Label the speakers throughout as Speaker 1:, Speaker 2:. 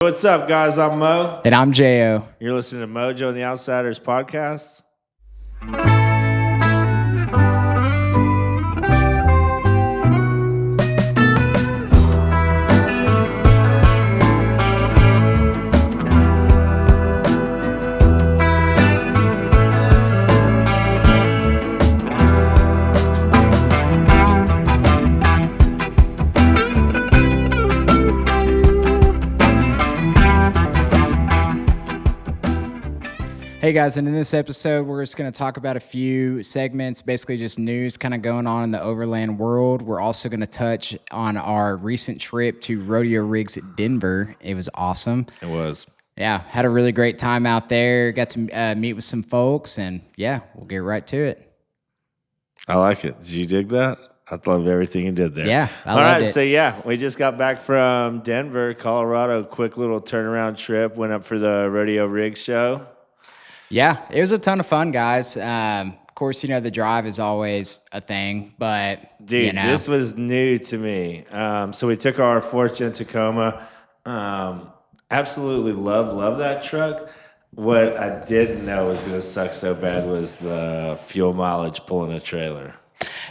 Speaker 1: What's up, guys? I'm Mo.
Speaker 2: And I'm Jo.
Speaker 1: You're listening to Mojo and the Outsiders podcast.
Speaker 2: Hey guys, and in this episode, we're just going to talk about a few segments, basically just news kind of going on in the overland world. We're also going to touch on our recent trip to Rodeo Rigs Denver. It was awesome.
Speaker 1: It was.
Speaker 2: Yeah, had a really great time out there. Got to meet with some folks, and yeah, we'll get right to it.
Speaker 1: I like it. Did you dig that? I love everything you did there.
Speaker 2: Yeah,
Speaker 1: I loved it. So yeah, we just got back from Denver, Colorado. Quick little turnaround trip. Went up for the Rodeo Rigs show.
Speaker 2: Yeah, it was a ton of fun, guys. Of course, the drive is always a thing, but
Speaker 1: dude, this was new to me. So we took our Ford Tacoma. Absolutely love that truck. What I didn't know was going to suck so bad was the fuel mileage pulling a trailer.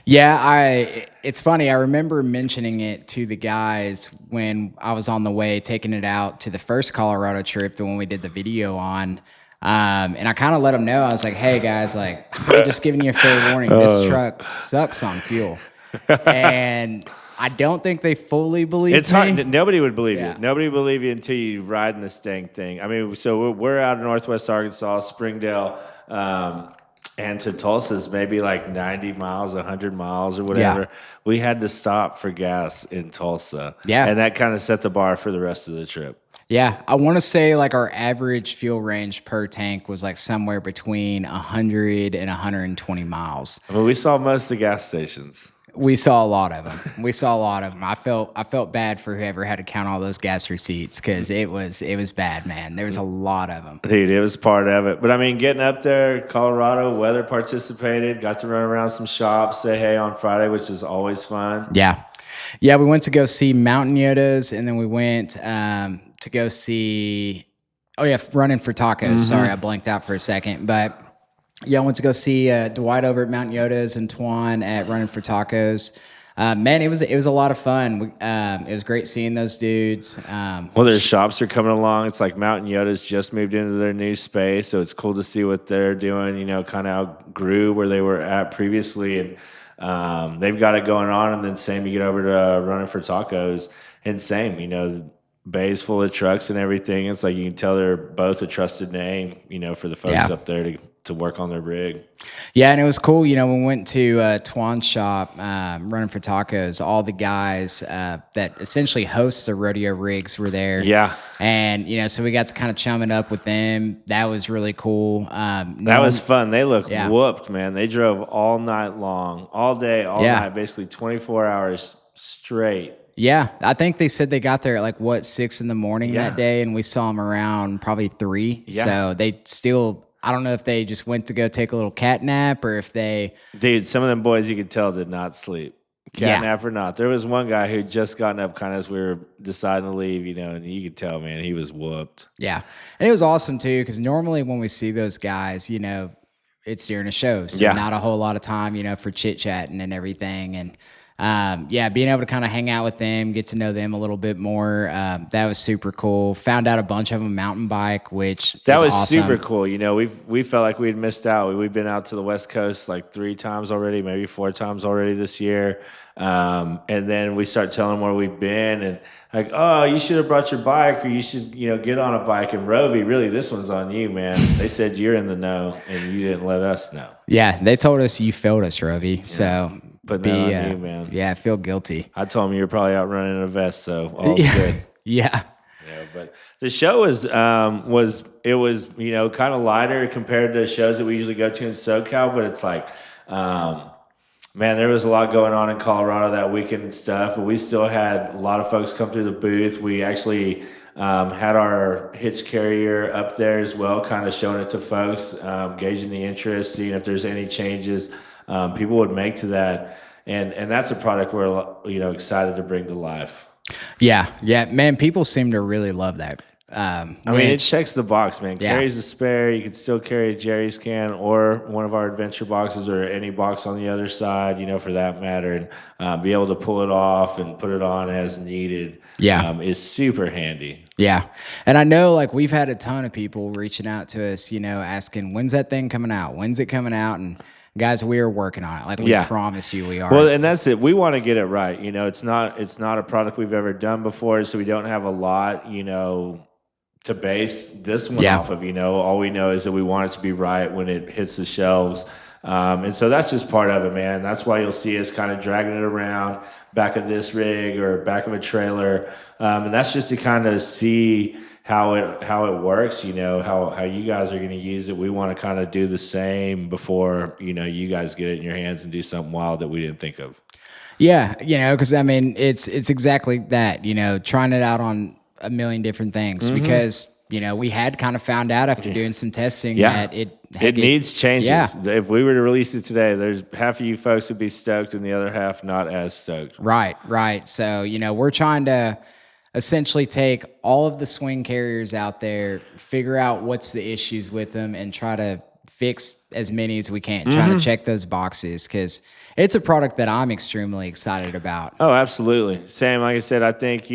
Speaker 2: Yeah, it's funny. I remember mentioning it to the guys when I was on the way, taking it out to the first Colorado trip, the one we did the video on. And I kind of let them know. I was like, hey guys, I'm just giving you a fair warning. This truck sucks on fuel. And I don't think they fully believe
Speaker 1: It's hard. Nobody would believe you. Nobody would believe you until you ride in this dang thing. I mean, so we're out of Northwest Arkansas, Springdale, and to Tulsa's maybe like 90 miles, 100 miles or whatever. Yeah. We had to stop for gas in Tulsa.
Speaker 2: Yeah.
Speaker 1: And that kind of set the bar for the rest of the trip.
Speaker 2: Yeah, I want to say our average fuel range per tank was somewhere between 100 and 120 miles.
Speaker 1: I mean, we saw most of the gas stations.
Speaker 2: We saw a lot of them. I felt bad for whoever had to count all those gas receipts because it was bad, man. There was a lot of them.
Speaker 1: Dude, it was part of it. But I mean, getting up there, Colorado, weather participated, got to run around some shops, say hey on Friday, which is always fun.
Speaker 2: Yeah. Yeah, we went to go see Mountain Yodas, and then we went to go see, Running for Tacos. Mm-hmm. Sorry, I blanked out for a second. But, yeah, I went to go see Dwight over at Mountain Yodas and Twan at Running for Tacos. Man, it was a lot of fun. It was great seeing those dudes.
Speaker 1: Well, their shops are coming along. It's like Mountain Yoda's just moved into their new space, so it's cool to see what they're doing, kind of outgrew where they were at previously. And they've got it going on. And then same, you get over to Running for Tacos, and same, bays full of trucks and everything. It's like you can tell they're both a trusted name, for the folks up there to work on their rig.
Speaker 2: Yeah, and it was cool. When we went to Twan's shop, Running for Tacos, all the guys that essentially host the Rodeo Rigs were there.
Speaker 1: Yeah.
Speaker 2: And, so we got to kind of chum it up with them. That was really cool.
Speaker 1: That was fun. They look whooped, man. They drove all night long, all day, all night, basically 24 hours straight.
Speaker 2: Yeah, I think they said they got there at 6 a.m. that day, and we saw them around probably 3. Yeah. So they still, I don't know if they just went to go take a little cat nap or if they...
Speaker 1: Dude, some of them boys you could tell did not sleep. Cat nap or not. There was one guy who had just gotten up kind of as we were deciding to leave, and you could tell, man, he was whooped.
Speaker 2: Yeah, and it was awesome too, because normally when we see those guys, it's during a show, so not a whole lot of time, for chit-chatting and everything, and... being able to kind of hang out with them, get to know them a little bit more. That was super cool. Found out a bunch of them mountain bike, which
Speaker 1: that was
Speaker 2: awesome.
Speaker 1: Super cool. We felt like we'd missed out. We've been out to the West Coast 3 times already, maybe 4 times already this year. And then we start telling them where we've been and oh, you should have brought your bike or you should, get on a bike. And Rovi, really, this one's on you, man. They said you're in the know and you didn't let us know.
Speaker 2: Yeah, they told us you failed us, Rovi. Yeah. So...
Speaker 1: But on you, man.
Speaker 2: Yeah, I feel guilty.
Speaker 1: I told him you were probably out running in a vest, so all's good.
Speaker 2: Yeah.
Speaker 1: But the show was kind of lighter compared to shows that we usually go to in SoCal, but it's man, there was a lot going on in Colorado that weekend and stuff, but we still had a lot of folks come through the booth. We actually had our hitch carrier up there as well, kind of showing it to folks, gauging the interest, seeing if there's any changes people would make to that. And that's a product we're excited to bring to life.
Speaker 2: Yeah, man, people seem to really love that.
Speaker 1: I mean, it checks the box, man.
Speaker 2: Yeah.
Speaker 1: Carries a spare. You can still carry a Jerry's can or one of our adventure boxes or any box on the other side, for that matter, and be able to pull it off and put it on as needed.
Speaker 2: Yeah.
Speaker 1: Is super handy.
Speaker 2: Yeah. And I know like we've had a ton of people reaching out to us, asking, when's that thing coming out? When's it coming out? And guys, we are working on it. Like we promise you we are.
Speaker 1: Well, and that's it. We want to get it right. It's not a product we've ever done before, so we don't have a lot, to base this one off of. All we know is that we want it to be right when it hits the shelves. And so that's just part of it, man. That's why you'll see us kind of dragging it around back of this rig or back of a trailer. And that's just to kind of see how it works, how you guys are going to use it. We want to kind of do the same before, you guys get it in your hands and do something wild that we didn't think of.
Speaker 2: Yeah. Because I mean, it's exactly that, trying it out on a million different things because, we had kind of found out after doing some testing that it
Speaker 1: needs changes.
Speaker 2: Yeah.
Speaker 1: If we were to release it today, there's half of you folks would be stoked and the other half not as stoked.
Speaker 2: Right. So, we're trying to essentially take all of the swing carriers out there, figure out what's the issues with them, and try to fix as many as we can, trying to check those boxes because it's a product that I'm extremely excited about.
Speaker 1: Oh, absolutely. Sam, like I said, I think,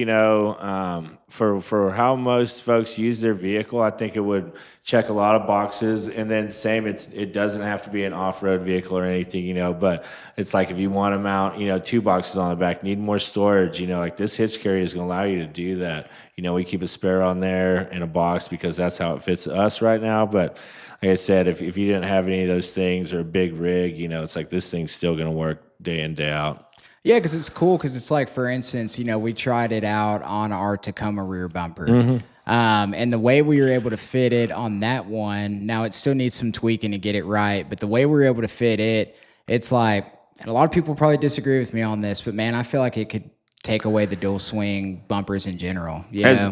Speaker 1: for how most folks use their vehicle, I think it would check a lot of boxes. And then same, it doesn't have to be an off-road vehicle or anything, but it's like if you want to mount, 2 boxes on the back, need more storage, like this hitch carrier is going to allow you to do that. We keep a spare on there in a box because that's how it fits us right now. But like I said, if you didn't have any of those things or a big rig, it's like this thing's still going to work day in, day out.
Speaker 2: Yeah, because it's cool because it's like, for instance, we tried it out on our Tacoma rear bumper. And the way we were able to fit it on that one, now it still needs some tweaking to get it right, but the way we were able to fit it, it's like, and a lot of people probably disagree with me on this, but man, I feel like it could take away the dual swing bumpers in general.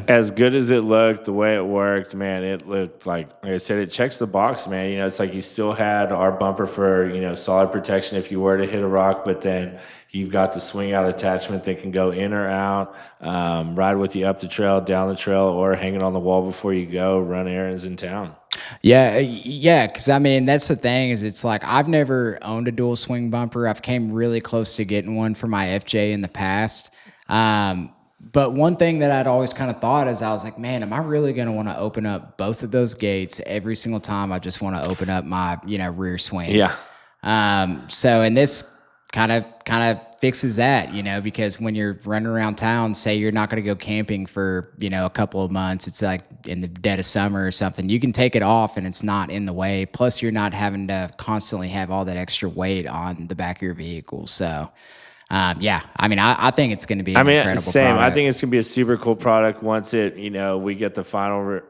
Speaker 1: As good as it looked, the way it worked, man, it looked like I said, it checks the box, man. It's like you still had our bumper for, solid protection if you were to hit a rock, but then you've got the swing out attachment that can go in or out, ride with you up the trail, down the trail, or hang it on the wall before you go, run errands in town.
Speaker 2: Yeah, because I mean, that's the thing is it's like I've never owned a dual swing bumper. I've came really close to getting one for my FJ in the past. But one thing that I'd always kind of thought is I was like, man, am I really going to want to open up both of those gates every single time I just want to open up my, rear swing?
Speaker 1: Yeah.
Speaker 2: And this kind of fixes that, because when you're running around town, say you're not going to go camping for, a couple of months, it's like in the dead of summer or something, you can take it off and it's not in the way. Plus you're not having to constantly have all that extra weight on the back of your vehicle. So, I mean, I think it's going to be an incredible product.
Speaker 1: I think it's going to be a super cool product once it, we get the final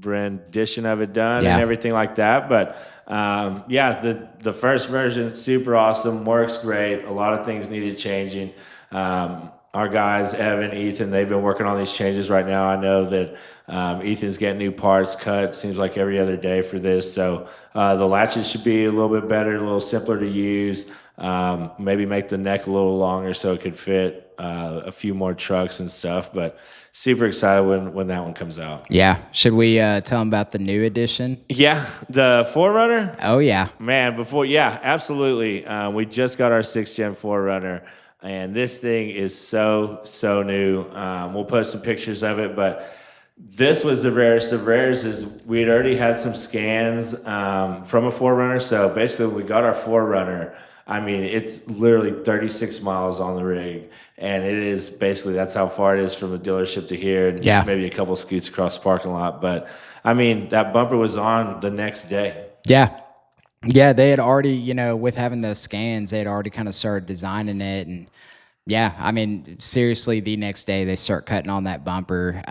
Speaker 1: rendition of it done and everything like that. But, the first version, super awesome, works great. A lot of things needed changing. Our guys, Evan, Ethan, they've been working on these changes right now. I know that Ethan's getting new parts cut, seems like every other day for this. So the latches should be a little bit better, a little simpler to use. Maybe make the neck a little longer so it could fit a few more trucks and stuff. But super excited when that one comes out.
Speaker 2: Yeah. Should we tell them about the new edition?
Speaker 1: Yeah. The 4Runner?
Speaker 2: Oh, yeah.
Speaker 1: Man, absolutely. We just got our 6th Gen 4Runner. And this thing is so new. We'll post some pictures of it, but this was the rarest of rares. Is we had already had some scans from a 4Runner. So basically, we got our 4Runner. I mean, it's literally 36 miles on the rig, and it is basically that's how far it is from the dealership to here, and maybe a couple scoots across the parking lot. But I mean, that bumper was on the next day.
Speaker 2: Yeah, they had already, with having those scans, they had already kind of started designing it. And yeah, I mean, seriously, the next day they start cutting on that bumper.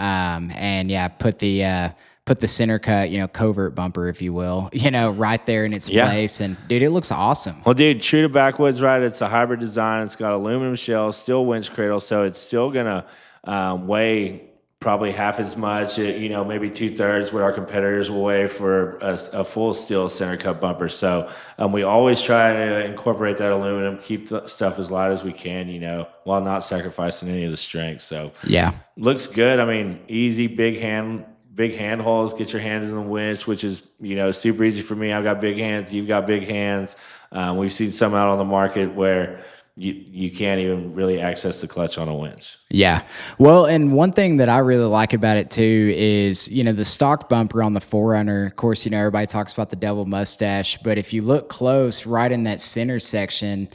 Speaker 2: Put the center cut, covert bumper, if you will, right there in its place. And dude, it looks awesome.
Speaker 1: Well, dude, true to Backwoods, right? It's a hybrid design. It's got aluminum shell, still winch cradle. So it's still going to weigh probably half as much, maybe 2/3 what our competitors will weigh for a full steel center cut bumper. So we always try to incorporate that aluminum, keep the stuff as light as we can, while not sacrificing any of the strength. So
Speaker 2: yeah,
Speaker 1: looks good. I mean, easy, big big hand holes, get your hands in the winch, which is, super easy for me. I've got big hands. You've got big hands. We've seen some out on the market where you can't even really access the clutch on a winch.
Speaker 2: Yeah. Well, and one thing that I really like about it too is, the stock bumper on the 4Runner, of course, everybody talks about the double mustache, but if you look close, right in that center section,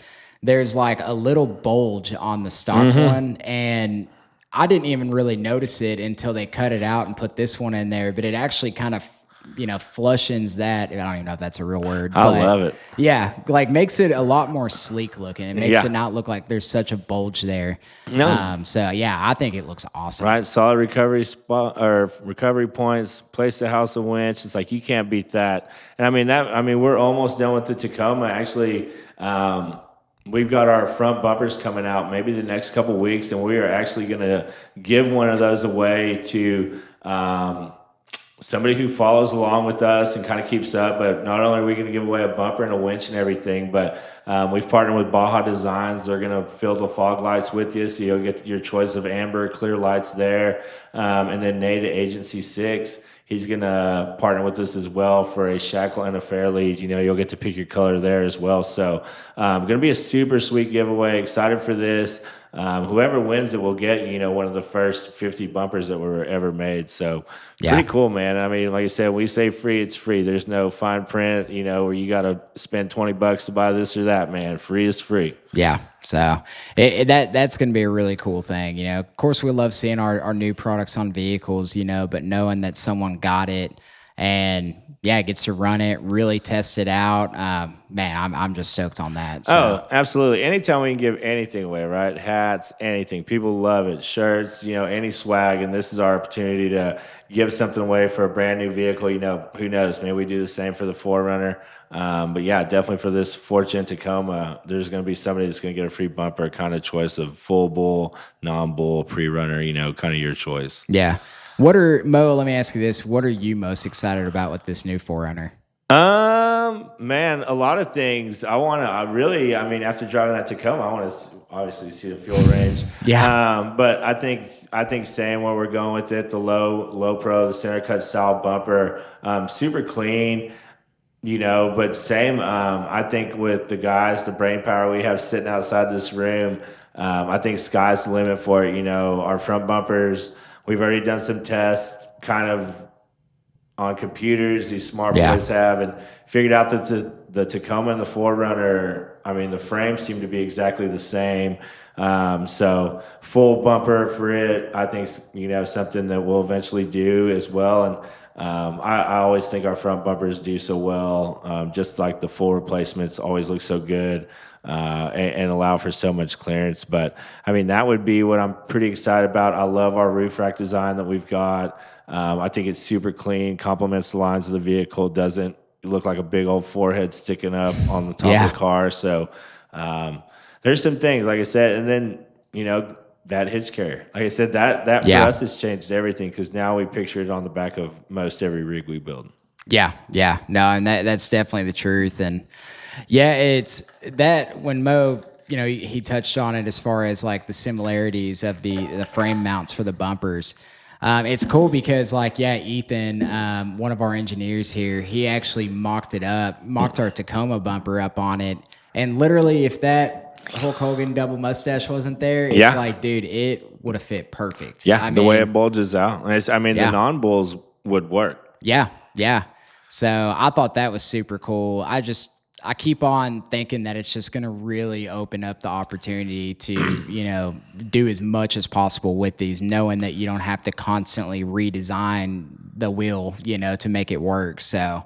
Speaker 2: there's like a little bulge on the stock one. And I didn't even really notice it until they cut it out and put this one in there, but it actually kind of, flushens that. I don't even know if that's a real word.
Speaker 1: I love it.
Speaker 2: Yeah, like makes it a lot more sleek looking. It makes it not look like there's such a bulge there.
Speaker 1: No.
Speaker 2: So yeah, I think it looks awesome.
Speaker 1: Right, solid recovery spot or recovery points. Place the house a winch. It's like you can't beat that. And we're almost done with the Tacoma. Actually, we've got our front bumpers coming out maybe the next couple weeks, and we are actually going to give one of those away to somebody who follows along with us and kind of keeps up. But not only are we going to give away a bumper and a winch and everything, but we've partnered with Baja Designs. They're going to fill the fog lights with you, so you'll get your choice of amber, clear lights there. And then Nate at Agency 6, he's going to partner with us as well for a shackle and a fair lead. You'll get to pick your color there as well. So going to be a super sweet giveaway. Excited for this. Whoever wins it will get, one of the first 50 bumpers that were ever made. So pretty cool, man. Like I said, when we say free, it's free. There's no fine print, where you got to spend $20 to buy this or that, man. Free is free.
Speaker 2: Yeah. So that's going to be a really cool thing. Of course, we love seeing our new products on vehicles, but knowing that someone got it and gets to run it, really test it out. Man, I'm just stoked on that. So.
Speaker 1: Oh, absolutely. Anytime we can give anything away, right? Hats, anything. People love it. Shirts, any swag. And this is our opportunity to give something away for a brand new vehicle. Who knows? Maybe we do the same for the 4Runner. But yeah, definitely for this Fortune Tacoma, there's going to be somebody that's going to get a free bumper, kind of choice of full bull, non-bull, pre-runner, kind of your choice.
Speaker 2: Yeah. Mo, let me ask you this. What are you most excited about with this new 4Runner?
Speaker 1: Man, a lot of things. After driving that Tacoma, I want to obviously see the fuel range.
Speaker 2: Yeah.
Speaker 1: But I think saying where we're going with it, the low pro, the center cut style bumper, super clean, but same, I think with the guys, the brain power we have sitting outside this room, I think sky's the limit for it. Our front bumpers, we've already done some tests kind of on computers, these smart boys have, and figured out that the Tacoma and the 4Runner, the frames seem to be exactly the same. So full bumper for it, I think, something that we'll eventually do as well. And I always think our front bumpers do so well, just like the full replacements always look so good. And allow for so much clearance. But, that would be what I'm pretty excited about. I love our roof rack design that we've got. I think it's super clean, complements the lines of the vehicle, doesn't look like a big old forehead sticking up on the top of the car. So there's some things, like I said, and then, that hitch carrier. Like I said, that for us has changed everything because now we picture it on the back of most every rig we build. Yeah.
Speaker 2: No, and that's definitely the truth. And yeah, it's that when Mo, he touched on it as far as like the similarities of the frame mounts for the bumpers. It's cool because Ethan, one of our engineers here, he actually mocked our Tacoma bumper up on it. And literally if that Hulk Hogan double mustache wasn't there, it's like, dude, it would have fit perfect.
Speaker 1: Yeah, the way it bulges out. The non-bulls would work.
Speaker 2: Yeah. So I thought that was super cool. I keep on thinking that it's just going to really open up the opportunity to, do as much as possible with these, knowing that you don't have to constantly redesign the wheel, to make it work. So,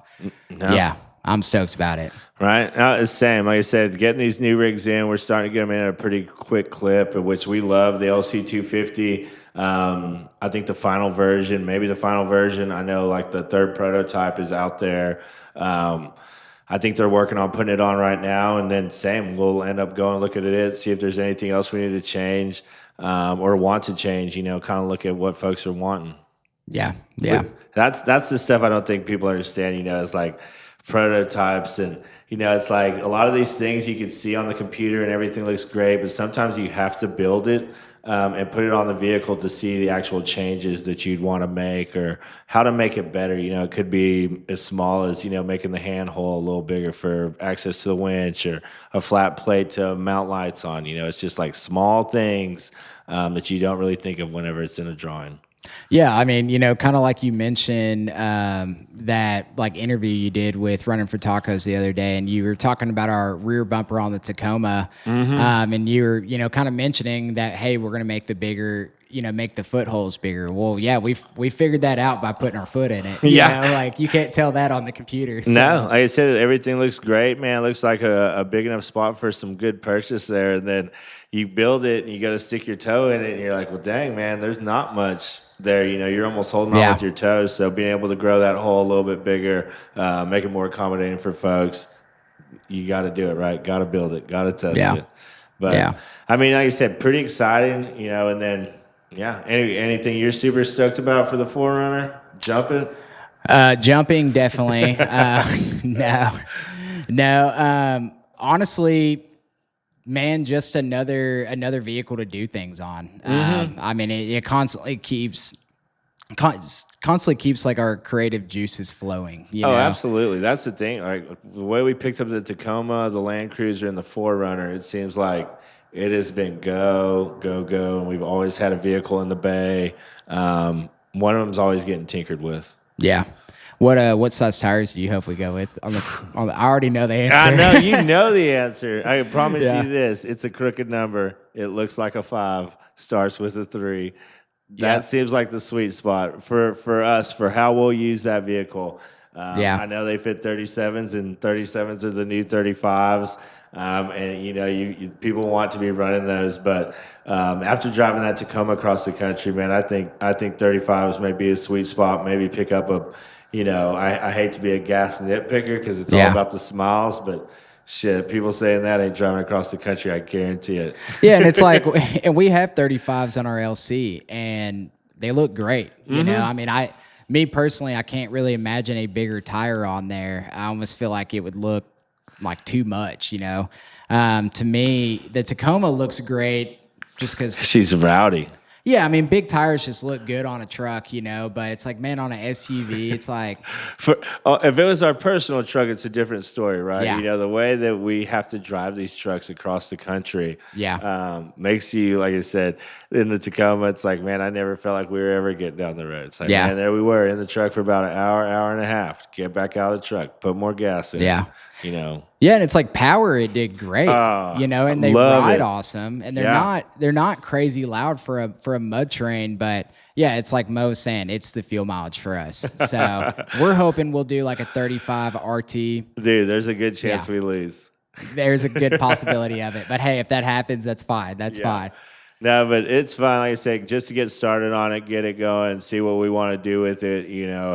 Speaker 2: yeah, I'm stoked about it.
Speaker 1: Right. It's the same. Like I said, getting these new rigs in, we're starting to get them in at a pretty quick clip, which we love. The LC250, I think the final version, I know like the third prototype is out there. I think they're working on putting it on right now, and then we'll end up going look at it, see if there's anything else we need to change or want to change, kind of look at what folks are wanting.
Speaker 2: Yeah.
Speaker 1: But that's the stuff I don't think people understand, it's like prototypes and, it's like a lot of these things you can see on the computer and everything looks great, but sometimes you have to build it and put it on the vehicle to see the actual changes that you'd want to make or how to make it better. It could be as small as, making the handhole a little bigger for access to the winch or a flat plate to mount lights on. It's just like small things that you don't really think of whenever it's in a drawing.
Speaker 2: Yeah, I mean, kind of like you mentioned that like interview you did with Running for Tacos the other day, and you were talking about our rear bumper on the Tacoma, and you were, kind of mentioning that, hey, we're going to make the bigger, make the footholes bigger. Well, yeah, we figured that out by putting our foot in it. Like you can't tell that on the computer. So.
Speaker 1: No, like I said, everything looks great, man. It looks like a big enough spot for some good purchase there, and then you build it and you got to stick your toe in it, and you're like, well, dang, man, there's not much there. You're almost holding on with your toes. So being able to grow that hole a little bit bigger, make it more accommodating for folks, you got to do it right. Got to build it. Got to test it. But I mean, like you said, pretty exciting. And then anything you're super stoked about for the 4Runner? Jumping?
Speaker 2: Jumping, definitely. No. Honestly, man, just another vehicle to do things on. I mean, it constantly keeps like our creative juices flowing. You know?
Speaker 1: Absolutely. That's the thing. Like the way we picked up the Tacoma, the Land Cruiser, and the 4Runner, it seems like it has been go, and we've always had a vehicle in the bay. One of them's always getting tinkered with.
Speaker 2: Yeah. What size tires do you hope we go with? I already know the answer.
Speaker 1: I know you know the answer. I promise you this: it's a crooked number. It looks like a 5, starts with a 3. That seems like the sweet spot for us for how we'll use that vehicle. I know they fit 37s, and 37s are the new 35s. And people want to be running those, but after driving that Tacoma across the country, man, I think 35s may be a sweet spot. Maybe pick up I hate to be a gas nitpicker because it's all about the smiles, but shit, people saying that ain't driving across the country. I guarantee it.
Speaker 2: Yeah, and it's like, and we have 35s on our LC, and they look great. You know, I mean, me personally, I can't really imagine a bigger tire on there. I almost feel like it would look like too much. To me, the Tacoma looks great just because
Speaker 1: she's rowdy.
Speaker 2: Yeah, I mean, big tires just look good on a truck, but it's like, man, on an SUV, it's like...
Speaker 1: if it was our personal truck, it's a different story, right?
Speaker 2: Yeah.
Speaker 1: The way that we have to drive these trucks across the country makes you, like I said, in the Tacoma, it's like, man, I never felt like we were ever getting down the road. It's like, man, there we were in the truck for about an hour and a half. Get back out of the truck, put more gas in.
Speaker 2: Yeah.
Speaker 1: Yeah,
Speaker 2: and it's like power. It did great, and they ride awesome, and they're not crazy loud for a mud terrain, but yeah, it's like Mo's saying, it's the fuel mileage for us. So we're hoping we'll do like a 35 RT.
Speaker 1: Dude, there's a good chance we lose.
Speaker 2: There's a good possibility of it, but hey, if that happens, that's fine. That's fine.
Speaker 1: No, but it's fine. Like I said, just to get started on it, get it going, see what we want to do with it.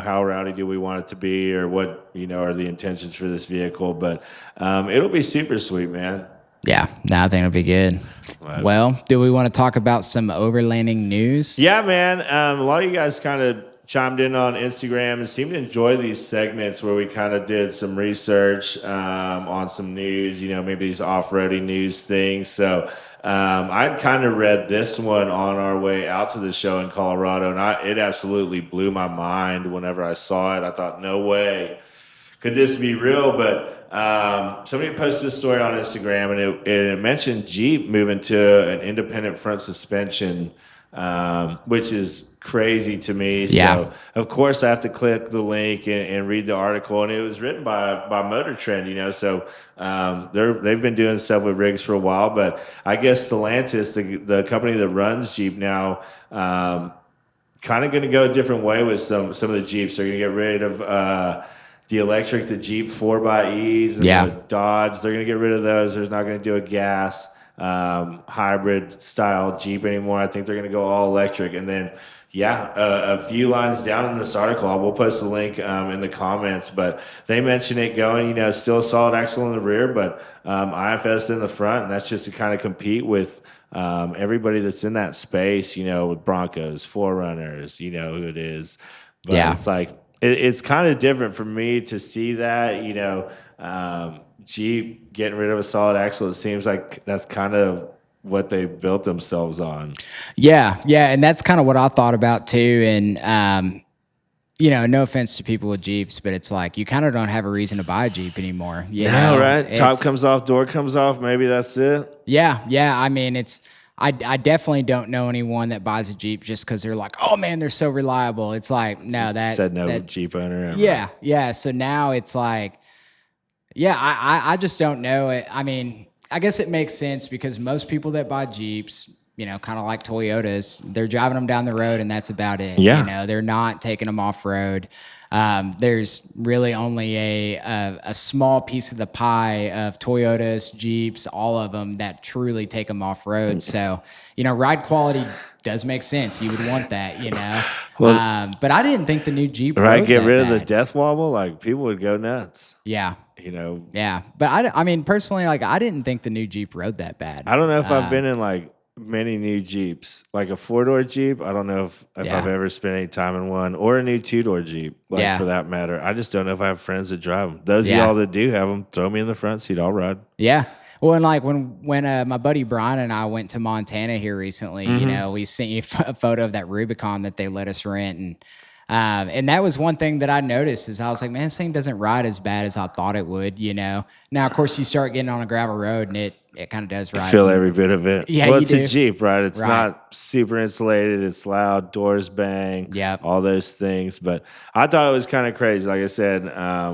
Speaker 1: How rowdy do we want it to be, or what are the intentions for this vehicle? But it'll be super sweet, man.
Speaker 2: Yeah, no, I think it'll be good. Right. Well, do we want to talk about some overlanding news?
Speaker 1: Yeah, man. A lot of you guys kind of chimed in on Instagram and seemed to enjoy these segments where we kind of did some research on some news. Maybe these off-roading news things. So. I'd kind of read this one on our way out to the show in Colorado, and it absolutely blew my mind whenever I saw it. I thought, no way could this be real? But somebody posted a story on Instagram, and it mentioned Jeep moving to an independent front suspension, which is crazy to me. So, of course, I have to click the link and read the article, and it was written by Motor Trend, so they've been doing stuff with rigs for a while, but I guess Stellantis, the company that runs Jeep now, kind of going to go a different way with some of the Jeeps. They're going to get rid of the electric, the Jeep 4xEs, and the Dodge. They're going to get rid of those. They're not going to do a gas hybrid style Jeep anymore. I think they're going to go all electric. And then, a few lines down in this article, we'll post a link in the comments, but they mention it going, still a solid axle in the rear, but IFS in the front, and that's just to kind of compete with everybody that's in that space, with Broncos, 4Runners, who it is. But it's like, it's kind of different for me to see that, Jeep getting rid of a solid axle. It seems like that's kind of what they built themselves on.
Speaker 2: Yeah, yeah, and that's kind of what I thought about too. And no offense to people with Jeeps, but it's like you kind of don't have a reason to buy a Jeep anymore.
Speaker 1: Right? Top comes off, door comes off. Maybe that's it.
Speaker 2: Yeah, yeah. I mean, I definitely don't know anyone that buys a Jeep just because they're like, oh man, they're so reliable. It's like, no, that
Speaker 1: Jeep owner ever.
Speaker 2: Yeah, yeah. So now it's like, yeah, I just don't know it. I mean, I guess it makes sense because most people that buy Jeeps, kind of like Toyotas, they're driving them down the road and that's about it.
Speaker 1: Yeah.
Speaker 2: They're not taking them off road. There's really only a small piece of the pie of Toyotas, Jeeps, all of them that truly take them off road. So, ride quality does make sense. You would want that, Well, but I didn't think the new Jeep
Speaker 1: get rid of the death wobble. Like people would go nuts.
Speaker 2: Yeah. Yeah. But I mean, personally, like I didn't think the new Jeep rode that bad.
Speaker 1: I don't know if I've been in like many new Jeeps, like a 4-door Jeep. I don't know if I've ever spent any time in one, or a new 2-door Jeep, for that matter. I just don't know if I have friends that drive them. Those of y'all that do have them, throw me in the front seat. I'll ride.
Speaker 2: Yeah. Well, and like when my buddy Brian and I went to Montana here recently, we sent you a photo of that Rubicon that they let us rent, and that was one thing that I noticed is I was like, man, this thing doesn't ride as bad as I thought it would, Now, of course, you start getting on a gravel road and it kind of does ride.
Speaker 1: Feel every bit of it.
Speaker 2: Yeah,
Speaker 1: well, it's a Jeep, right? It's not super insulated. It's loud, doors bang, all those things. But I thought it was kind of crazy. Like I said,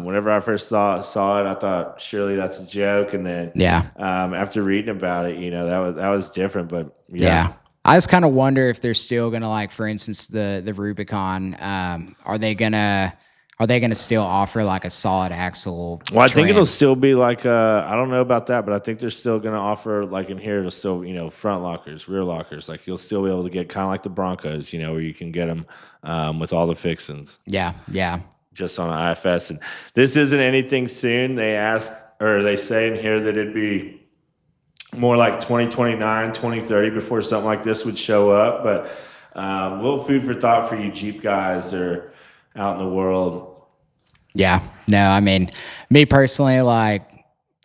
Speaker 1: whenever I first saw it, I thought surely that's a joke. And then after reading about it, that was different. But yeah.
Speaker 2: I just kind of wonder if they're still gonna, like, for instance, the Rubicon. Are they gonna still offer like a solid axle?
Speaker 1: Well, I think it'll still be like I don't know about that, but I think they're still gonna offer, like in here, it'll still front lockers, rear lockers. Like you'll still be able to get kind of like the Broncos, where you can get them with all the fixings.
Speaker 2: Yeah, yeah.
Speaker 1: Just on an IFS, and this isn't anything soon. They say in here that it'd be more like 2029, 2030 before something like this would show up. But a little food for thought for you Jeep guys that are out in the world.
Speaker 2: Yeah. No, I mean, me personally, like,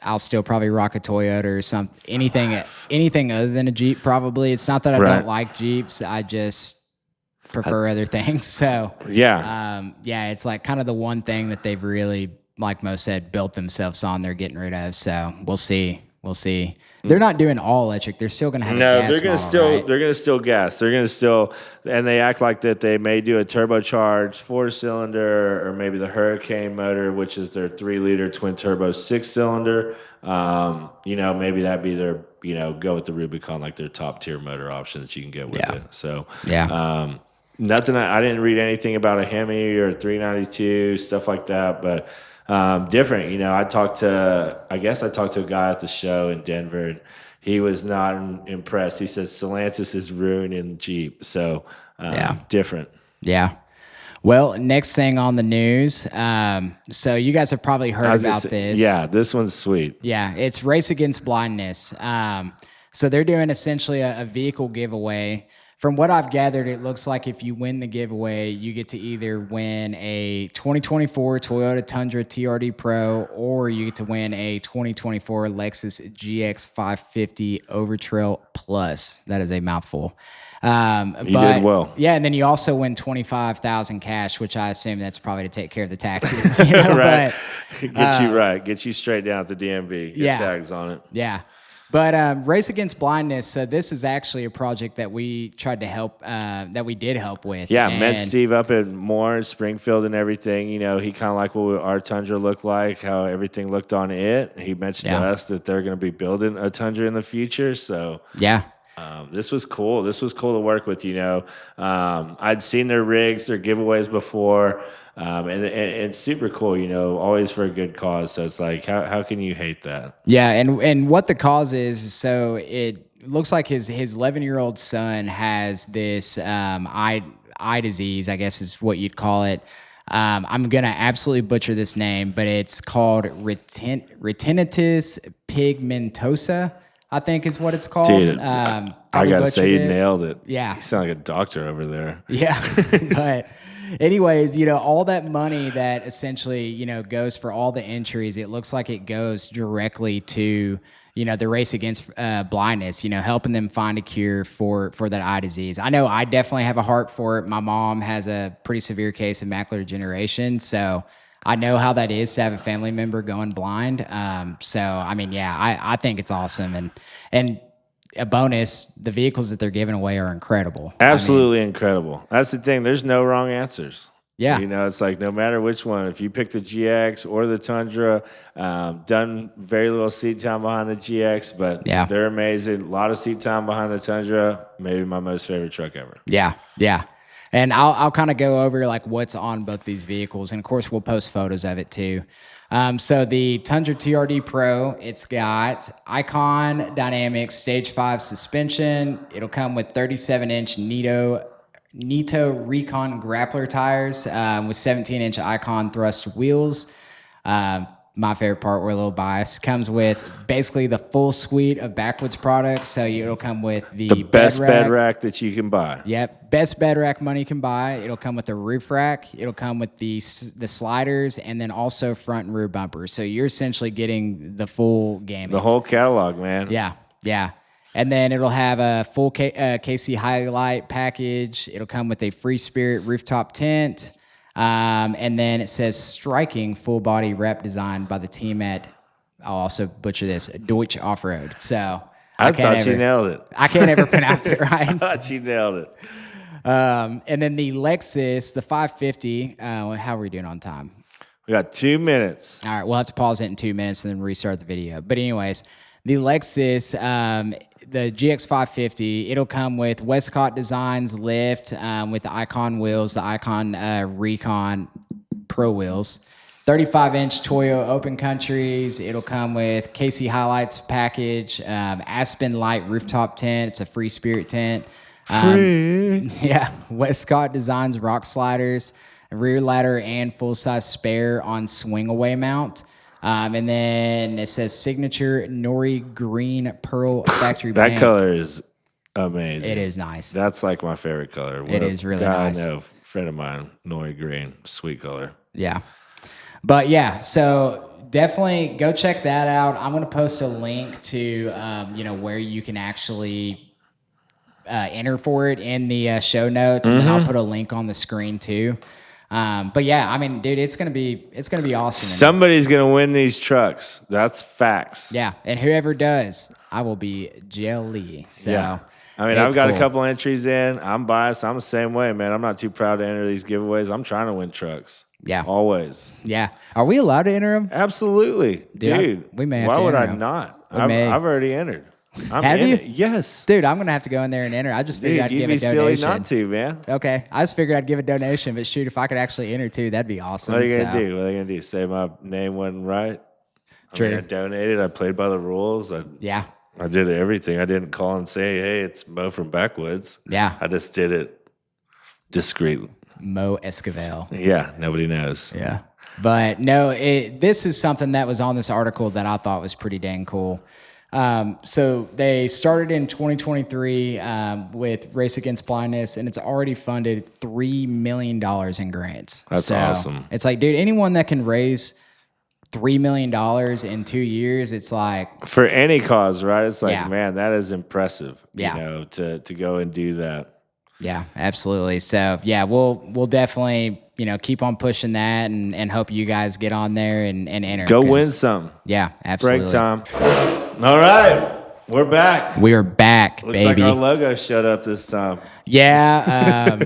Speaker 2: I'll still probably rock a Toyota or something. Anything other than a Jeep, probably. It's not that I don't like Jeeps. I just prefer other things. So, it's like kind of the one thing that they've really, like Mo said, built themselves on, they're getting rid of. So we'll see. They're not doing all electric. They're still going to have a gas
Speaker 1: they're going to
Speaker 2: model, right?
Speaker 1: They're going to still gas. They're going to still, and they act like that they may do a turbocharged 4-cylinder or maybe the Hurricane motor, which is their 3-liter twin turbo 6-cylinder. Maybe that'd be their, go with the Rubicon, like their top tier motor option that you can get with it. So, nothing. I didn't read anything about a Hemi or a 392, stuff like that, but different. I talked to a guy at the show in Denver, and he was not impressed. He says Stellantis is ruining Jeep. So different.
Speaker 2: Yeah. Well, next thing on the news. So you guys have probably heard about this.
Speaker 1: Yeah, this one's sweet.
Speaker 2: Yeah, it's Race Against Blindness. So they're doing essentially a vehicle giveaway. From what I've gathered, it looks like if you win the giveaway, you get to either win a 2024 Toyota Tundra TRD Pro, or you get to win a 2024 Lexus GX 550 Overtrail Plus. That is a mouthful.
Speaker 1: You did well.
Speaker 2: Yeah, and then you also win $25,000 cash, which I assume that's probably to take care of the taxes.
Speaker 1: Right. Get you straight down to the DMV. Get tags on it.
Speaker 2: Yeah. But Race Against Blindness, so this is actually a project that we tried to help, that we did help with.
Speaker 1: Yeah, met Steve up at Moore, Springfield, and everything. He kind of like what our Tundra looked like, how everything looked on it. He mentioned to us that they're going to be building a Tundra in the future. So this was cool. This was cool to work with. I'd seen their rigs, their giveaways before. And it's super cool, always for a good cause. So it's like, how can you hate that?
Speaker 2: Yeah, and what the cause is, so it looks like his 11-year-old son has this eye disease, I guess is what you'd call it. I'm going to absolutely butcher this name, but it's called retinitis pigmentosa, I think is what it's called.
Speaker 1: Dude, I got to say, you nailed it.
Speaker 2: Yeah.
Speaker 1: You sound like a doctor over there.
Speaker 2: Yeah, but Anyways, all that money that essentially, goes for all the entries, it looks like it goes directly to, the Race Against Blindness, helping them find a cure for that eye disease. I know I definitely have a heart for it. My mom has a pretty severe case of macular degeneration, so I know how that is to have a family member going blind. So, I mean, yeah, I think it's awesome. And a bonus, the vehicles that they're giving away are incredible.
Speaker 1: Absolutely incredible. That's the thing. There's no wrong answers.
Speaker 2: Yeah.
Speaker 1: It's like no matter which one, if you pick the GX or the Tundra, done very little seat time behind the GX, but they're amazing. A lot of seat time behind the Tundra. Maybe my most favorite truck ever.
Speaker 2: Yeah. And I'll kind of go over like what's on both these vehicles, and of course we'll post photos of it too. So the Tundra TRD Pro, it's got Icon Dynamics Stage 5 suspension. It'll come with 37-inch Nito Recon grappler tires with 17-inch Icon thrust wheels. My favorite part, we're a little biased, comes with basically the full suite of Backwoods products. So it'll come with the
Speaker 1: best bed rack that you can buy.
Speaker 2: Yep, best bed rack money can buy. It'll come with the roof rack. It'll come with the sliders, and then also front and rear bumpers. So you're essentially getting the full gamut.
Speaker 1: The whole catalog, man.
Speaker 2: Yeah. And then it'll have a full KC highlight package. It'll come with a Free Spirit rooftop tent. And then it says striking full body wrap design by the team at, I'll also butcher this, Deutsch Off-Road. So
Speaker 1: I thought you nailed it.
Speaker 2: I can't ever pronounce it right.
Speaker 1: I thought you nailed it.
Speaker 2: And then the Lexus, the 550, how are we doing on time?
Speaker 1: We got 2 minutes.
Speaker 2: All right, we'll have to pause it in 2 minutes and then restart the video. But anyways, the Lexus, the GX550, it'll come with Westcott Designs lift with the Icon wheels, the Icon Recon Pro wheels, 35-inch Toyo Open Countries. It'll come with KC Highlights package, Aspen Light rooftop tent. It's a Free Spirit tent. Yeah, Westcott Designs rock sliders, rear ladder and full-size spare on swing away mount. And then it says signature Nori green pearl factory
Speaker 1: that
Speaker 2: paint.
Speaker 1: color is amazing.
Speaker 2: It is nice.
Speaker 1: That's like my favorite color.
Speaker 2: It is really nice.
Speaker 1: I know, friend of mine, Nori green, sweet color.
Speaker 2: Yeah. But yeah, so definitely go check that out. I'm going to post a link to, where you can actually enter for it in the show notes. And then I'll put a link on the screen too. But yeah, I mean, dude, it's gonna be awesome.
Speaker 1: Somebody's gonna win these trucks. That's facts.
Speaker 2: Yeah, and whoever does, I will be jelly. So
Speaker 1: yeah. I mean, I've got a couple entries in. I'm biased. I'm the same way, man. I'm not too proud to enter these giveaways. I'm trying to win trucks.
Speaker 2: Yeah,
Speaker 1: always.
Speaker 2: Yeah, are we allowed to enter them?
Speaker 1: Absolutely, dude.
Speaker 2: We may. Have
Speaker 1: Why
Speaker 2: to
Speaker 1: would I
Speaker 2: them.
Speaker 1: not? I've already entered.
Speaker 2: Have you?
Speaker 1: Yes.
Speaker 2: Dude, I'm going to have to go in there and enter. I just figured I'd give a donation.
Speaker 1: You'd be silly not to, man.
Speaker 2: Okay. I just figured I'd give a donation, but shoot, if I could actually enter too, that'd be awesome.
Speaker 1: What are you going to do? What are they going to do? Say my name wasn't right?
Speaker 2: True.
Speaker 1: I donated. I played by the rules. I did everything. I didn't call and say, hey, it's Mo from Backwoods.
Speaker 2: Yeah.
Speaker 1: I just did it discreetly.
Speaker 2: Mo Esquivel.
Speaker 1: Yeah. Nobody knows.
Speaker 2: Yeah. But no, this is something that was on this article that I thought was pretty dang cool. So they started in 2023 with Race Against Blindness, and it's already funded $3 million in grants.
Speaker 1: That's awesome.
Speaker 2: It's like, dude, anyone that can raise $3 million in 2 years, it's like
Speaker 1: for any cause, right? It's like, man, that is impressive. To go and do that.
Speaker 2: Yeah, absolutely. So yeah, we'll definitely keep on pushing that and hope you guys get on there and enter.
Speaker 1: Go win some.
Speaker 2: Yeah, absolutely.
Speaker 1: Break time. All right, we're back.
Speaker 2: We are back,
Speaker 1: Looks
Speaker 2: baby.
Speaker 1: like our logo showed up this time.
Speaker 2: Yeah,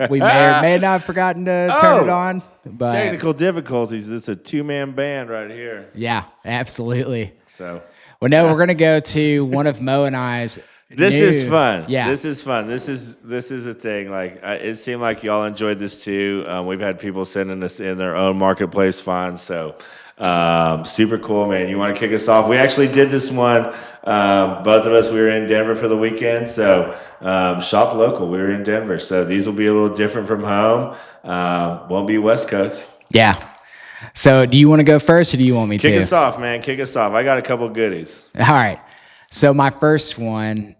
Speaker 2: we may or may not have forgotten to turn it on. But
Speaker 1: technical difficulties. It's a 2-man band right here.
Speaker 2: Yeah, absolutely.
Speaker 1: So,
Speaker 2: well, no, we're gonna go to one of Mo and I's.
Speaker 1: This is fun.
Speaker 2: Yeah,
Speaker 1: this is fun. This is a thing. Like it seemed like y'all enjoyed this too. We've had people sending us in their own marketplace finds. So. Super cool, man. You want to kick us off? We actually did this one. Both of us, we were in Denver for the weekend. So, shop local. We were in Denver. So these will be a little different from home. Won't be West Coast.
Speaker 2: Yeah. So do you want to go first or do you want me to?
Speaker 1: Kick us off, man. Kick us off. I got a couple goodies.
Speaker 2: All right. So my first one,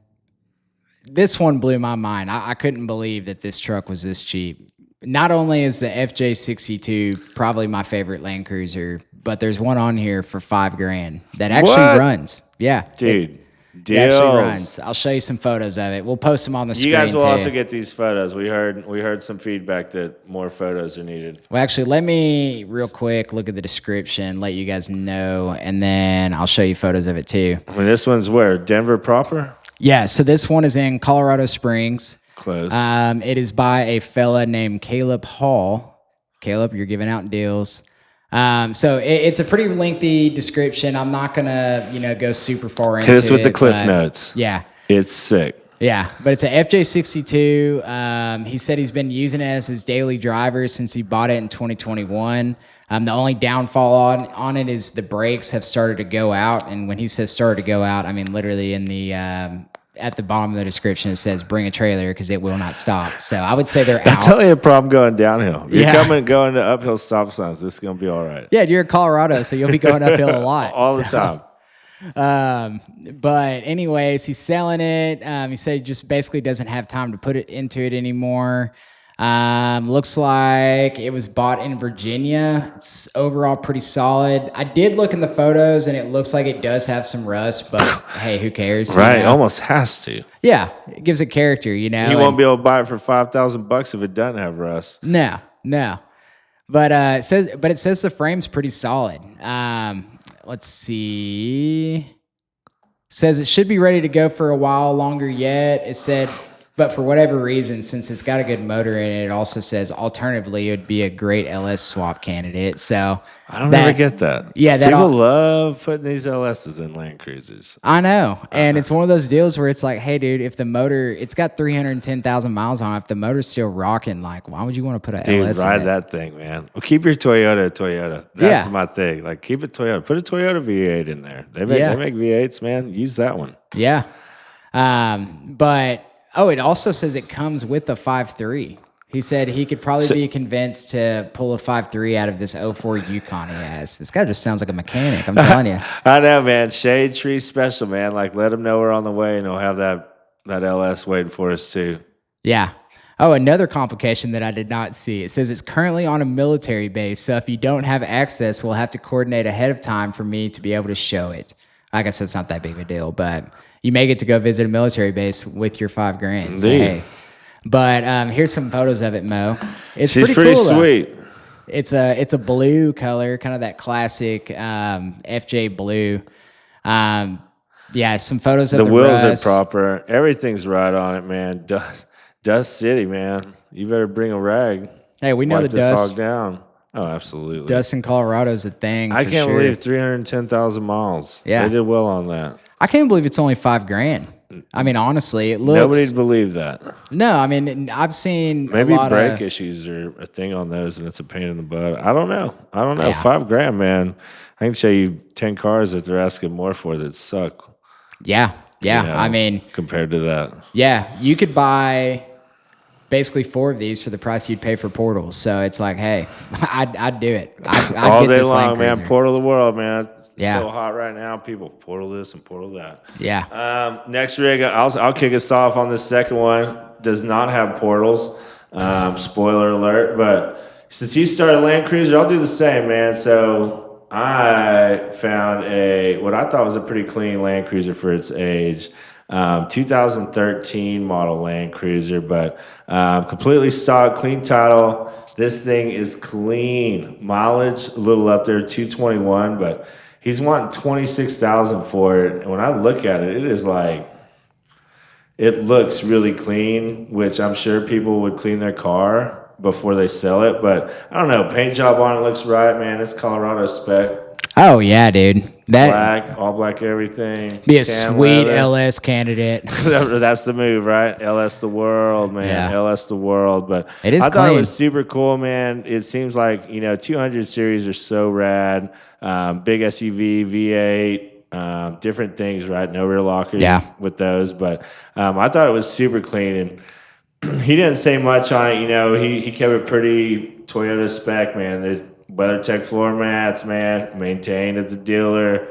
Speaker 2: this one blew my mind. I couldn't believe that this truck was this cheap. not only is the FJ62 probably my favorite Land Cruiser, but there's one on here for $5,000 that actually runs. Yeah,
Speaker 1: dude.
Speaker 2: It actually runs. I'll show you some photos of it. We'll post them on the screen.
Speaker 1: You guys will
Speaker 2: too.
Speaker 1: also get these photos. We heard some feedback that more photos are needed.
Speaker 2: Well, actually, let me real quick look at the description, let you guys know, and then I'll show you photos of it too.
Speaker 1: I mean, this one's where? Denver proper?
Speaker 2: Yeah, so this one is in Colorado Springs.
Speaker 1: Close.
Speaker 2: It is by a fella named Caleb Hall. Caleb, you're giving out deals. So it's a pretty lengthy description. I'm not gonna, go super far into it.
Speaker 1: Hit us with the cliff notes.
Speaker 2: Yeah.
Speaker 1: It's sick.
Speaker 2: Yeah, but it's a FJ62. He said he's been using it as his daily driver since he bought it in 2021. The only downfall on it is the brakes have started to go out. And when he says started to go out, I mean literally in the at the bottom of the description it says bring a trailer because it will not stop. So I would say they're out.
Speaker 1: That's only a problem going downhill. You're going to uphill stop signs. This is going to be all right.
Speaker 2: Yeah, you're in Colorado, so you'll be going uphill a lot.
Speaker 1: All the time.
Speaker 2: But anyways, he's selling it. He said he just basically doesn't have time to put it into it anymore. Looks like it was bought in Virginia. It's overall pretty solid. I did look in the photos and it looks like it does have some rust, but hey, who cares?
Speaker 1: Right. Almost has to.
Speaker 2: Yeah. It gives it character,
Speaker 1: He won't be able to buy it for $5,000 if it doesn't have rust.
Speaker 2: No. But it says the frame's pretty solid. Let's see. It says it should be ready to go for a while longer yet. It said, but for whatever reason, since it's got a good motor in it, it also says alternatively it would be a great LS swap candidate. So
Speaker 1: I don't ever get that.
Speaker 2: Yeah,
Speaker 1: people love putting these LSs in Land Cruisers.
Speaker 2: I know, and it's one of those deals where it's like, hey, dude, if the motor, it's got 310,000 miles on it. If the motor's still rocking, like, why would you want to put an LS in it?
Speaker 1: Ride that thing, man. Well, keep your Toyota. That's my thing. Like, keep it Toyota. Put a Toyota V8 in there. They make V8s, man. Use that one.
Speaker 2: Yeah, but. Oh, it also says it comes with a 5.3. He said he could probably be convinced to pull a 5.3 out of this 04 Yukon he has. This guy just sounds like a mechanic, I'm telling you.
Speaker 1: I know, man. Shade Tree special, man. Like, let him know we're on the way, and he'll have that LS waiting for us, too.
Speaker 2: Yeah. Oh, another complication that I did not see. It says it's currently on a military base, so if you don't have access, we'll have to coordinate ahead of time for me to be able to show it. Like I said, it's not that big of a deal, but you may get to go visit a military base with your $5,000. So, hey. But here's some photos of it, Mo. She's pretty cool,
Speaker 1: sweet.
Speaker 2: It's a blue color, kind of that classic FJ blue. Yeah, some photos of the
Speaker 1: wheels
Speaker 2: rust.
Speaker 1: are proper. Everything's right on it, man. Dust City, man. You better bring a rag.
Speaker 2: Hey, we know
Speaker 1: Wipe
Speaker 2: the dust.
Speaker 1: Hog down. Oh, absolutely.
Speaker 2: Dust in Colorado is a thing.
Speaker 1: I can't believe 310,000 miles.
Speaker 2: Yeah,
Speaker 1: they did well on that.
Speaker 2: I can't believe it's only $5,000. I mean, honestly, it looks.
Speaker 1: Nobody'd believe that.
Speaker 2: No, I mean, I've seen
Speaker 1: maybe
Speaker 2: a lot
Speaker 1: brake issues are a thing on those, and it's a pain in the butt. I don't know. Yeah. $5,000, man. I can show you 10 cars that they're asking more for that suck.
Speaker 2: Yeah. I mean,
Speaker 1: compared to that.
Speaker 2: Yeah, you could buy basically 4 of these for the price you'd pay for Portals. So it's like, hey, I'd do it. I'd
Speaker 1: all
Speaker 2: get
Speaker 1: day
Speaker 2: this
Speaker 1: long,
Speaker 2: Land
Speaker 1: man.
Speaker 2: Cruiser.
Speaker 1: Portal the world, man. It's
Speaker 2: Yeah.
Speaker 1: so hot right now. People portal this and portal that.
Speaker 2: Yeah.
Speaker 1: Next rig, I'll kick us off on this second one. Does not have portals. Spoiler alert. But since you started Land Cruiser, I'll do the same, man. So I found what I thought was a pretty clean Land Cruiser for its age. 2013 model Land Cruiser, but completely stock, clean title. This thing is clean. Mileage a little up there, 221, but he's wanting 26,000 for it. And when I look at it, it is like, it looks really clean, which I'm sure people would clean their car before they sell it. But I don't know, paint job on it looks right, man. It's Colorado spec.
Speaker 2: Oh yeah, dude.
Speaker 1: Black, all black everything.
Speaker 2: Be a sweet leather. LS candidate.
Speaker 1: That's the move, right? LS the world, man.
Speaker 2: Yeah.
Speaker 1: LS the world. But
Speaker 2: it is
Speaker 1: I thought
Speaker 2: clean.
Speaker 1: it was super cool, man. It seems like, 200 series are so rad. Big SUV, V8, different things, right? No rear lockers with those. But I thought it was super clean. And he didn't say much on it. He kept it pretty Toyota spec, man. There's WeatherTech floor mats, man, maintained at the dealer,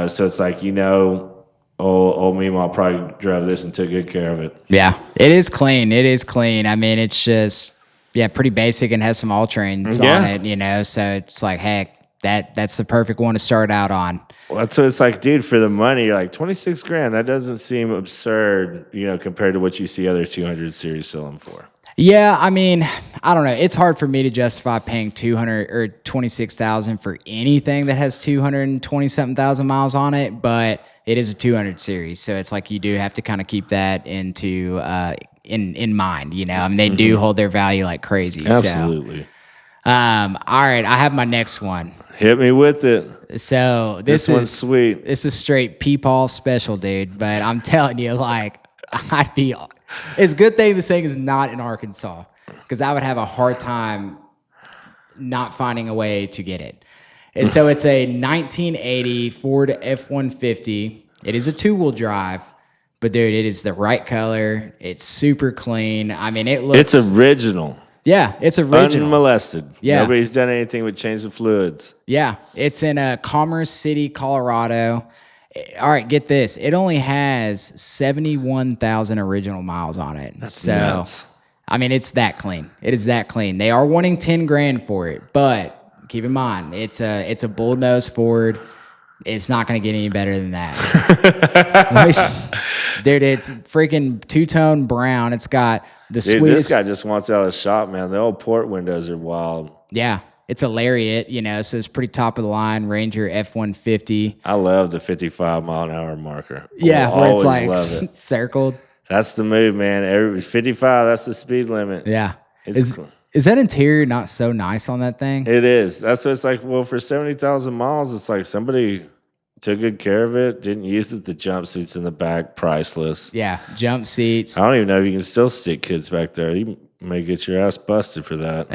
Speaker 1: so it's like, old Meemaw probably drove this and took good care of it.
Speaker 2: Yeah, it is clean. I mean, it's just, Yeah, pretty basic and has some all trains on it, you know. So it's like, heck, that's the perfect one to start out on.
Speaker 1: Well, that's what it's like, dude. For the money, you're like 26 grand. That doesn't seem absurd, compared to what you see other 200 series selling for.
Speaker 2: Yeah, I mean, I don't know. It's hard for me to justify paying 200 or 26,000 for anything that has 220 something thousand miles on it, but it is a 200 series, so it's like you do have to kind of keep that into in mind. I mean, they do hold their value like crazy.
Speaker 1: Absolutely.
Speaker 2: So, all right, I have my next one.
Speaker 1: Hit me with it.
Speaker 2: So
Speaker 1: this one's sweet.
Speaker 2: This is straight peepaw special, dude. But I'm telling you, like, it's a good thing this thing is not in Arkansas, because I would have a hard time not finding a way to get it. And so it's a 1980 Ford F-150. It is a two-wheel drive, but dude, it is the right color. It's super clean. I mean, it looks...
Speaker 1: It's original.
Speaker 2: Yeah, it's original.
Speaker 1: Unmolested.
Speaker 2: Yeah.
Speaker 1: Nobody's done anything but change the fluids.
Speaker 2: Yeah, it's in Commerce City, Colorado. All right, get this. It only has 71,000 original miles on it.
Speaker 1: That's nuts.
Speaker 2: I mean, it's that clean. It is that clean. They are wanting 10 grand for it, but keep in mind, it's a bullnose Ford. It's not going to get any better than that. Dude, it's freaking two-tone brown. It's got the sweetest...
Speaker 1: This guy just wants out of the shop, man. The old port windows are wild.
Speaker 2: Yeah. It's a Lariat, so it's pretty top of the line. Ranger F-150.
Speaker 1: I love the 55-mile-an-hour marker.
Speaker 2: Yeah, where it's like
Speaker 1: love it.
Speaker 2: circled.
Speaker 1: That's the move, man. Every 55, that's the speed limit.
Speaker 2: Yeah. Is that interior not so nice on that thing?
Speaker 1: It is. That's what it's like. Well, for 70,000 miles, it's like somebody took good care of it, didn't use it. The jump seats in the back, priceless.
Speaker 2: Yeah, jump seats.
Speaker 1: I don't even know if you can still stick kids back there. You may get your ass busted for that.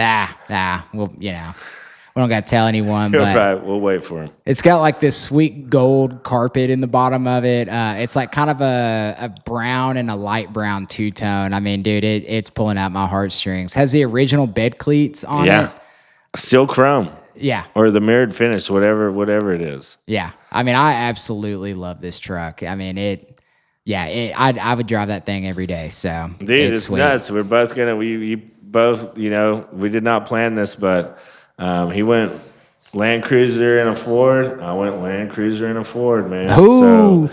Speaker 2: Well, we don't got to tell anyone. But
Speaker 1: right, we'll wait for him.
Speaker 2: It's got like this sweet gold carpet in the bottom of it. It's like kind of a brown and a light brown two-tone. I mean, dude, it's pulling out my heartstrings. Has the original bed cleats on it.
Speaker 1: Steel chrome.
Speaker 2: Yeah.
Speaker 1: Or the mirrored finish, whatever it is.
Speaker 2: Yeah. I mean, I absolutely love this truck. I mean, I would drive that thing every day. So,
Speaker 1: dude, it's nuts. We're both we both, we did not plan this, but he went Land Cruiser in a Ford. I went Land Cruiser in a Ford, man.
Speaker 2: Ooh.
Speaker 1: So,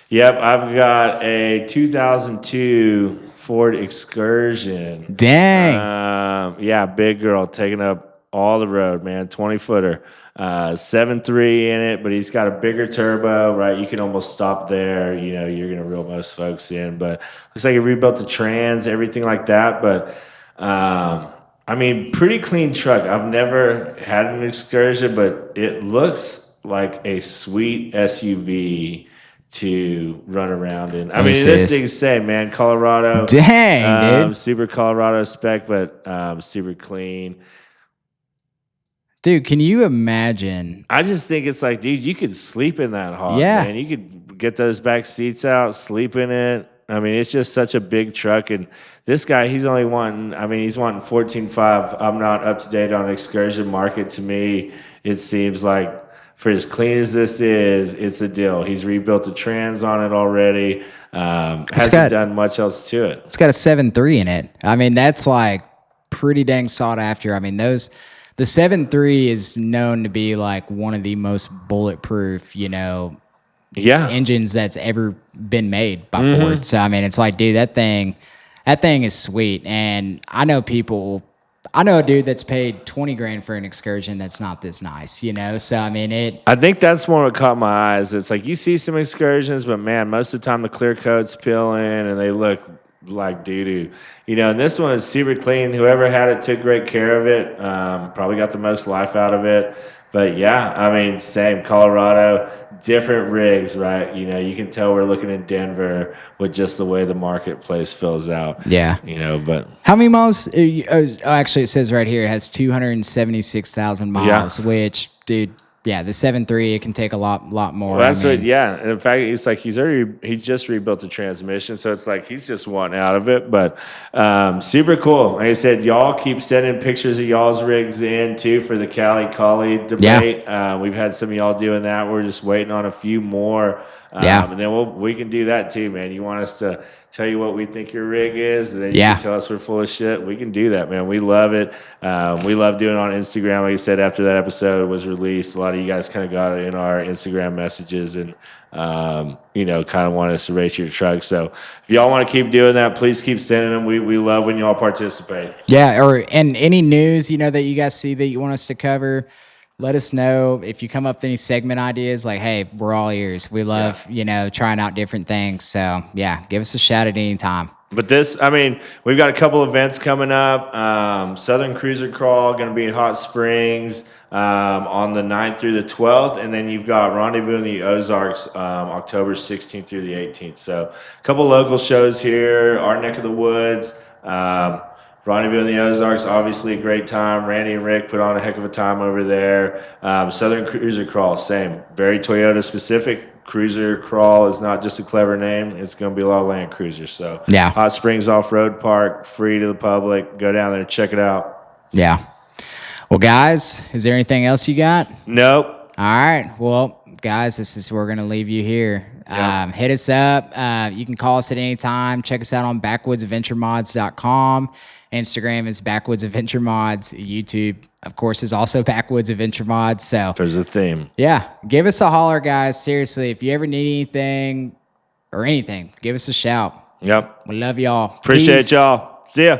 Speaker 1: yep, I've got a 2002 Ford Excursion.
Speaker 2: Dang.
Speaker 1: Big girl, taking up all the road, man. 20-footer. 7.3 in it, but he's got a bigger turbo, right? You can almost stop there. You're going to reel most folks in, but looks like he rebuilt the trans, everything like that. But, I mean, pretty clean truck. I've never had an Excursion, but it looks like a sweet SUV to run around in. I mean, this thing's saying, man, Colorado.
Speaker 2: Dang, dude.
Speaker 1: Super Colorado spec, but super clean.
Speaker 2: Dude, can you imagine?
Speaker 1: I just think it's like, dude, you could sleep in that hog, man. You could get those back seats out, sleep in it. I mean, it's just such a big truck. And this guy, he's wanting 14.5. I'm not up to date on Excursion market. To me, it seems like for as clean as this is, it's a deal. He's rebuilt the trans on it already. Hasn't done much else to it.
Speaker 2: It's got a 7.3 in it. I mean, that's like pretty dang sought after. I mean, the 7.3 is known to be like one of the most bulletproof, engines that's ever been made by Ford. So I mean, it's like, dude, that thing is sweet. And I know a dude that's paid 20 grand for an Excursion that's not this nice, So I mean, I
Speaker 1: think that's one what caught my eyes. It's like you see some Excursions, but man, most of the time the clear coat's peeling and they look like doo-doo. And this one is super clean. Whoever had it took great care of it. Probably got the most life out of it. But yeah, I mean, same Colorado, different rigs, right? You can tell we're looking in Denver with just the way the marketplace fills out.
Speaker 2: Yeah.
Speaker 1: But
Speaker 2: how many miles? Actually, it says right here it has 276,000 miles, which, dude, yeah, the 7.3, it can take a lot more.
Speaker 1: Well, that's what, yeah. And in fact, it's like he just rebuilt the transmission, so it's like he's just wanting out of it. But super cool. Like I said, y'all keep sending pictures of y'all's rigs in too for the Cali Collie debate. Yeah. We've had some of y'all doing that. We're just waiting on a few more. And then we can do that too, man. You want us to tell you what we think your rig is, and then you
Speaker 2: Yeah.
Speaker 1: can tell us we're full of shit. We can do that, man. We love it. We love doing it on Instagram. Like I said, after that episode was released, a lot of you guys kind of got it in our Instagram messages and, kind of want us to race your truck. So if y'all want to keep doing that, please keep sending them. We love when y'all participate.
Speaker 2: Yeah, and any news, that you guys see that you want us to cover, let us know. If you come up with any segment ideas, like, hey, we're all ears. We love, trying out different things. So, yeah, give us a shout at any time.
Speaker 1: But we've got a couple events coming up. Southern Cruiser Crawl, going to be in Hot Springs on the 9th through the 12th. And then you've got Rendezvous in the Ozarks October 16th through the 18th. So a couple local shows here, our neck of the woods. Rendezvous in the Ozarks, obviously a great time. Randy and Rick put on a heck of a time over there. Southern Cruiser Crawl, same. Very Toyota specific. Cruiser Crawl is not just a clever name. It's going to be a lot of Land Cruisers. So
Speaker 2: yeah.
Speaker 1: Hot Springs Off-Road Park, free to the public. Go down there and check it out.
Speaker 2: Yeah. Well, guys, is there anything else you got?
Speaker 1: Nope.
Speaker 2: All right. Well, guys, we're going to leave you here. Yep. Hit us up. You can call us at any time. Check us out on backwoodsadventuremods.com. Instagram is Backwoods Adventure Mods. YouTube, of course, is also Backwoods Adventure Mods. So
Speaker 1: there's a theme.
Speaker 2: Yeah. Give us a holler, guys. Seriously, if you ever need anything or anything, give us a shout.
Speaker 1: Yep.
Speaker 2: We love y'all.
Speaker 1: Appreciate
Speaker 2: Peace.
Speaker 1: y'all. See ya.